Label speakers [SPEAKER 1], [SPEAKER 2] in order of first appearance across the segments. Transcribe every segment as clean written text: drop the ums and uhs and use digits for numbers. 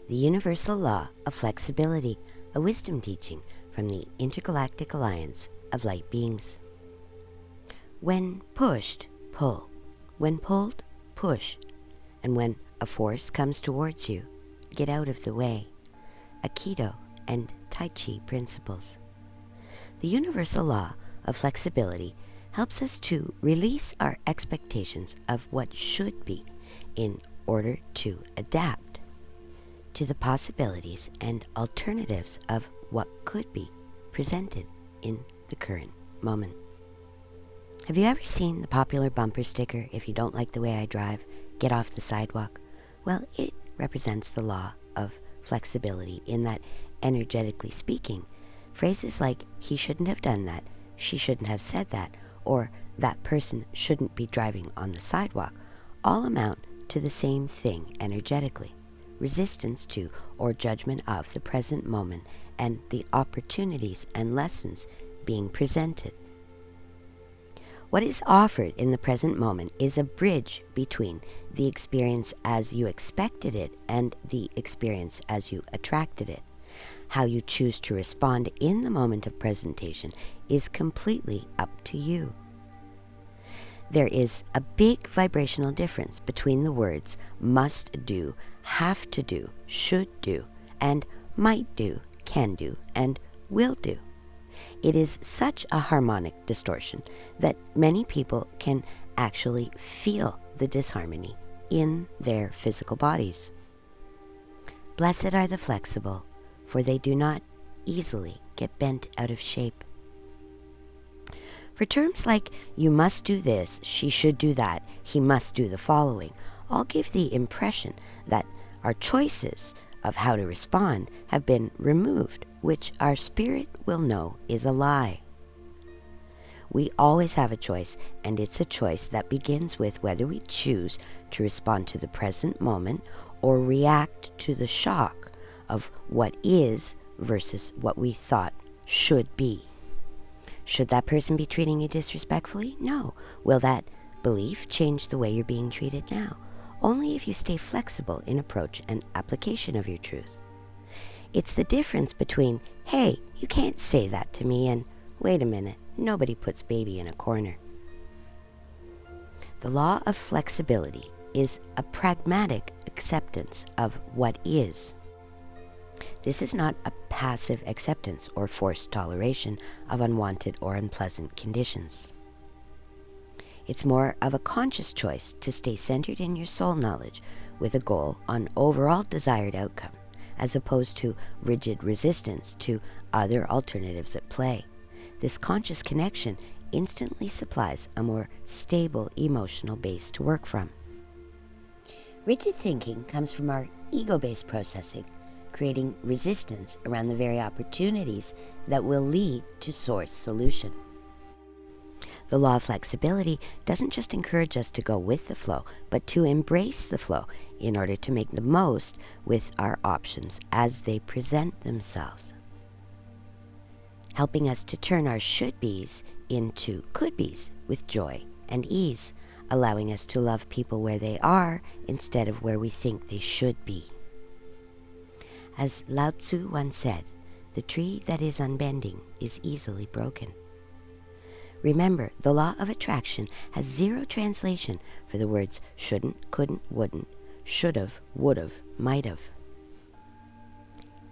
[SPEAKER 1] the universal law of flexibility, a wisdom teaching from the Intergalactic Alliance of Light Beings. When pushed, pull. When pulled, push. And when a force comes towards you, get out of the way. Aikido and Tai Chi principles. The universal law of flexibility helps us to release our expectations of what should be in order to adapt to the possibilities and alternatives of what could be presented in the current moment. Have you ever seen the popular bumper sticker, "If you don't like the way I drive, get off the sidewalk"? Well, it represents the law of flexibility in that, energetically speaking, phrases like "he shouldn't have done that," "she shouldn't have said that," or "that person shouldn't be driving on the sidewalk" all amount to the same thing energetically: resistance to or judgment of the present moment and the opportunities and lessons being presented. What is offered in the present moment is a bridge between the experience as you expected it and the experience as you attracted it. How you choose to respond in the moment of presentation is completely up to you. There is a big vibrational difference between the words must do, have to do, should do, and might do, can do, and will do. It is such a harmonic distortion that many people can actually feel the disharmony in their physical bodies. Blessed are the flexible, for they do not easily get bent out of shape. For terms like "you must do this," "she should do that," "he must do the following," all give the impression that our choices of how to respond have been removed, which our spirit will know is a lie. We always have a choice, and it's a choice that begins with whether we choose to respond to the present moment or react to the shock of what is versus what we thought should be. Should that person be treating you disrespectfully? No. Will that belief change the way you're being treated now? Only if you stay flexible in approach and application of your truth. It's the difference between, "Hey, you can't say that to me," and "Wait a minute, nobody puts baby in a corner." The law of flexibility is a pragmatic acceptance of what is. This is not a passive acceptance or forced toleration of unwanted or unpleasant conditions. It's more of a conscious choice to stay centered in your soul knowledge with a goal on overall desired outcome, as opposed to rigid resistance to other alternatives at play. This conscious connection instantly supplies a more stable emotional base to work from. Rigid thinking comes from our ego-based processing, creating resistance around the very opportunities that will lead to source solution. The law of flexibility doesn't just encourage us to go with the flow, but to embrace the flow in order to make the most with our options as they present themselves, helping us to turn our should-bes into could-bes with joy and ease, allowing us to love people where they are instead of where we think they should be. As Lao Tzu once said, "The tree that is unbending is easily broken." Remember, the law of attraction has zero translation for the words shouldn't, couldn't, wouldn't, should've, would've, might've.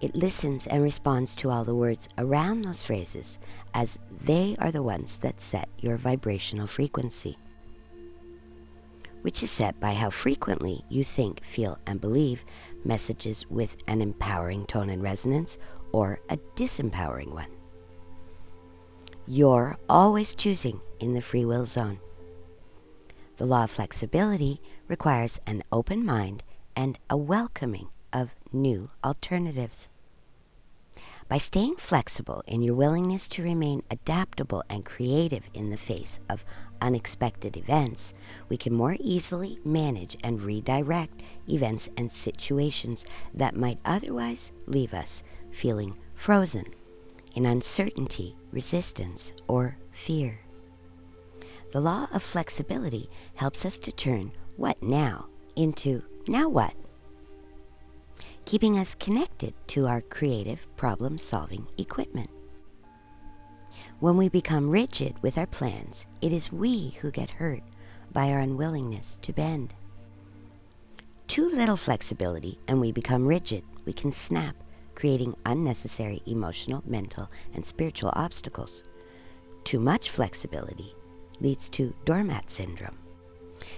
[SPEAKER 1] It listens and responds to all the words around those phrases, as they are the ones that set your vibrational frequency, which is set by how frequently you think, feel, and believe messages with an empowering tone and resonance or a disempowering one. You're always choosing in the free will zone. The law of flexibility requires an open mind and a welcoming of new alternatives. By staying flexible in your willingness to remain adaptable and creative in the face of unexpected events, we can more easily manage and redirect events and situations that might otherwise leave us feeling frozen in uncertainty, resistance, or fear. The law of flexibility helps us to turn "what now" into "now what?" keeping us connected to our creative problem-solving equipment. When we become rigid with our plans, it is we who get hurt by our unwillingness to bend. Too little flexibility and we become rigid. We can snap, creating unnecessary emotional, mental, and spiritual obstacles. Too much flexibility leads to doormat syndrome.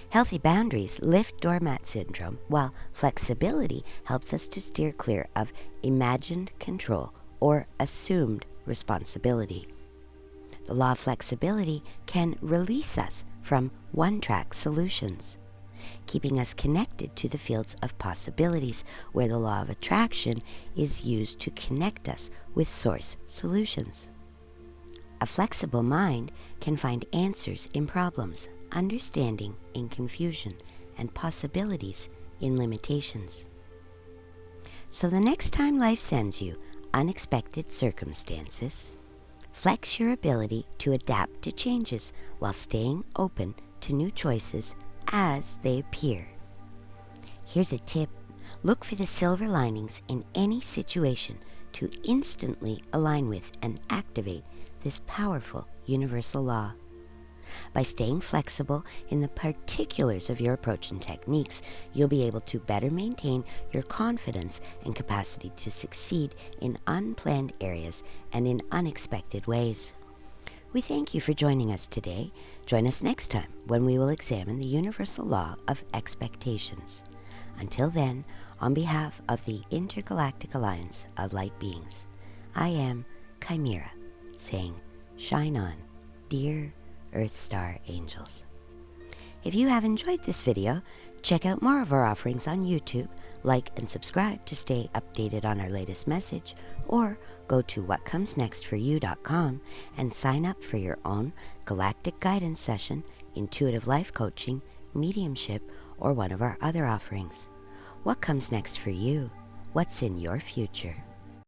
[SPEAKER 1] Healthy boundaries lift doormat syndrome, while flexibility helps us to steer clear of imagined control or assumed responsibility. The law of flexibility can release us from one-track solutions, keeping us connected to the fields of possibilities where the law of attraction is used to connect us with source solutions. A flexible mind can find answers in problems, understanding in confusion, and possibilities in limitations. So the next time life sends you unexpected circumstances, flex your ability to adapt to changes while staying open to new choices as they appear. Here's a tip. Look for the silver linings in any situation to instantly align with and activate this powerful universal law. By staying flexible in the particulars of your approach and techniques, you'll be able to better maintain your confidence and capacity to succeed in unplanned areas and in unexpected ways. We thank you for joining us today. Join us next time when we will examine the universal law of expectations. Until then, on behalf of the Intergalactic Alliance of Light Beings, I am Mira, saying, shine on, dear Earth Star Angels. If you have enjoyed this video, check out more of our offerings on YouTube, like and subscribe to stay updated on our latest message, or go to whatcomesnextforyou.com and sign up for your own galactic guidance session, intuitive life coaching, mediumship, or one of our other offerings. What comes next for you? What's in your future?